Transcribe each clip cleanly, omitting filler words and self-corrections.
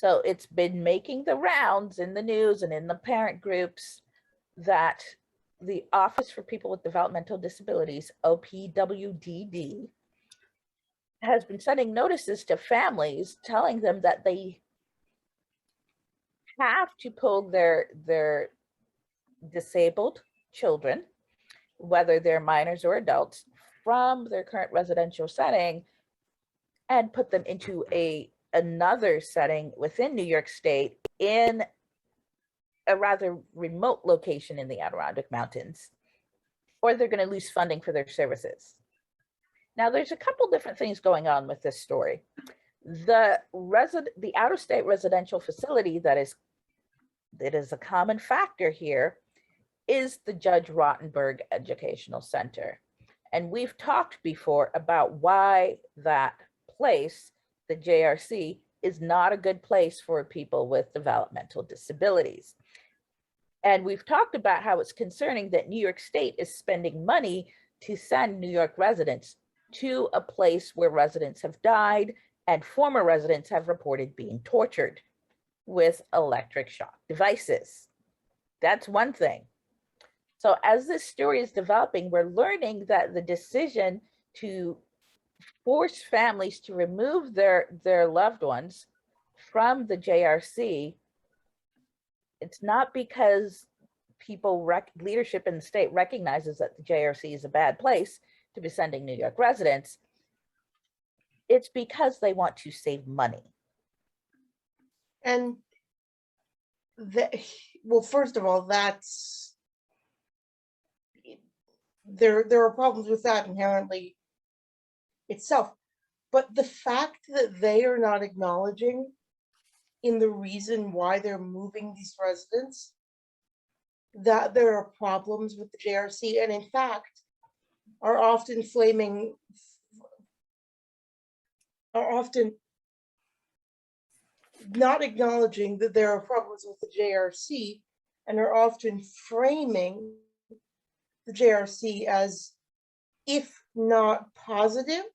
So it's been making the rounds in the news and in the parent groups that the Office for People with Developmental Disabilities, OPWDD, has been sending notices to families telling them that they have to pull their disabled children, whether they're minors or adults, from their current residential setting and put them into another setting within New York State in a rather remote location in the Adirondack Mountains, or they're going to lose funding for their services. Now, there's a couple different things going on with this story. The out-of-state residential facility that is a common factor here is the Judge Rottenberg Educational Center. And we've talked before about why that place, the JRC, is not a good place for people with developmental disabilities. And we've talked about how it's concerning that New York State is spending money to send New York residents to a place where residents have died and former residents have reported being tortured with electric shock devices. That's one thing. So as this story is developing, we're learning that the decision to force families to remove their loved ones from the JRC, it's not because leadership in the state recognizes that the JRC is a bad place to be sending New York residents. It's because they want to save money. And well, first of all, there are problems with that inherently itself. But the fact that they are not acknowledging in the reason why they're moving these residents that there are problems with the JRC, and in fact are often not acknowledging that there are problems with the JRC, and are often framing the JRC as, if not positive,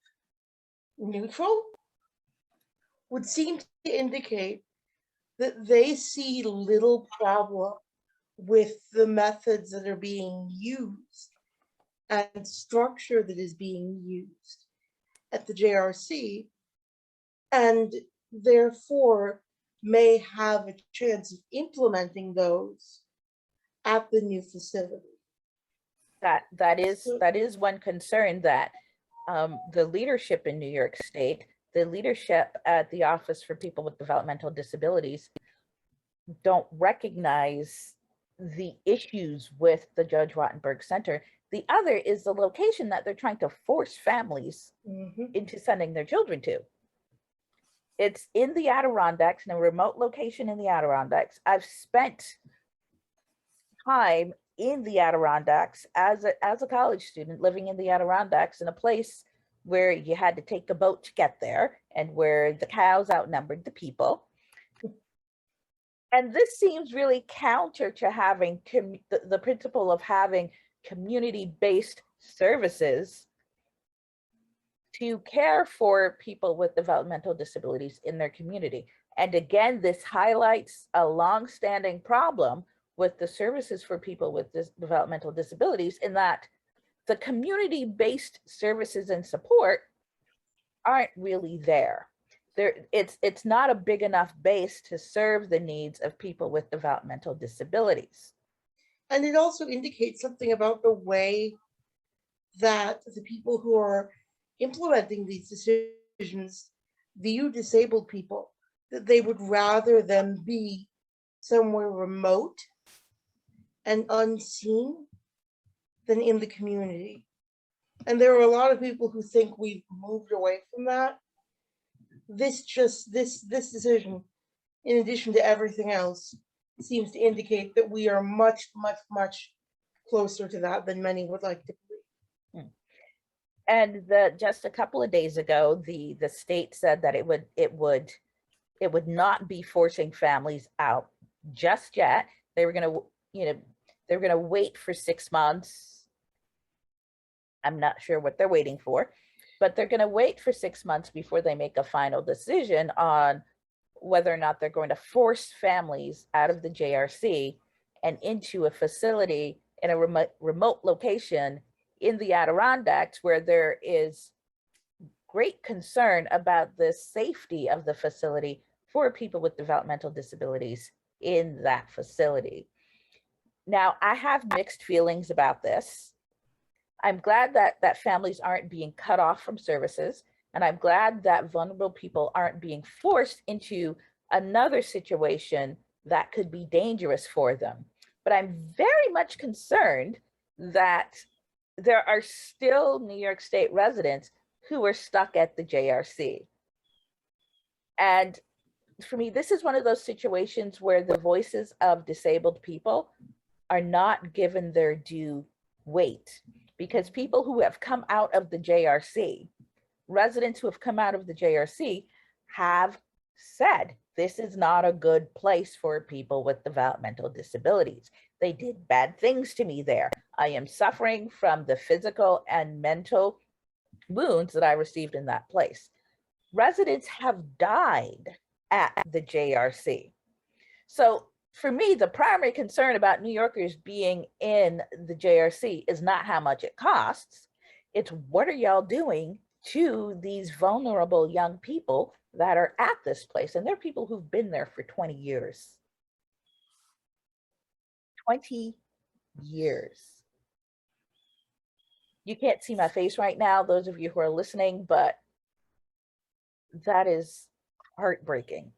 neutral, would seem to indicate that they see little problem with the methods that are being used and structure that is being used at the JRC, and therefore may have a chance of implementing those at the new facility. That is one concern, that the leadership in New York State, the leadership at the Office for People with Developmental Disabilities, don't recognize the issues with the Judge Rottenberg Center. The other is the location that they're trying to force families into sending their children to. It's in the Adirondacks, in a remote location in the Adirondacks. I've spent time in the Adirondacks as a college student, living in the Adirondacks in a place where you had to take a boat to get there and where the cows outnumbered the people. And this seems really counter to having the principle of having community-based services to care for people with developmental disabilities in their community. And again, this highlights a long-standing problem with the services for people with developmental disabilities, in that the community-based services and support aren't really there. It's not a big enough base to serve the needs of people with developmental disabilities. And it also indicates something about the way that the people who are implementing these decisions view disabled people, that they would rather them be somewhere remote and unseen than in the community. And there are a lot of people who think we've moved away from that. This decision, in addition to everything else, seems to indicate that we are much, much, much closer to that than many would like to believe. And just a couple of days ago, the state said that it would not be forcing families out just yet. They were going to wait for 6 months. I'm not sure what they're waiting for, but they're going to wait for 6 months before they make a final decision on whether or not they're going to force families out of the JRC and into a facility in a remote location in the Adirondacks where there is great concern about the safety of the facility for people with developmental disabilities in that facility. Now, I have mixed feelings about this. I'm glad that families aren't being cut off from services, and I'm glad that vulnerable people aren't being forced into another situation that could be dangerous for them. But I'm very much concerned that there are still New York State residents who are stuck at the JRC. And for me, this is one of those situations where the voices of disabled people are not given their due weight, because people who have come out of the JRC, residents who have come out of the JRC, have said this is not a good place for people with developmental disabilities. They did bad things to me there. I am suffering from the physical and mental wounds that I received in that place. Residents have died at the JRC. So for me, the primary concern about New Yorkers being in the JRC is not how much it costs. It's what are y'all doing to these vulnerable young people that are at this place? And they're people who've been there for 20 years. 20 years. You can't see my face right now, those of you who are listening, but that is heartbreaking.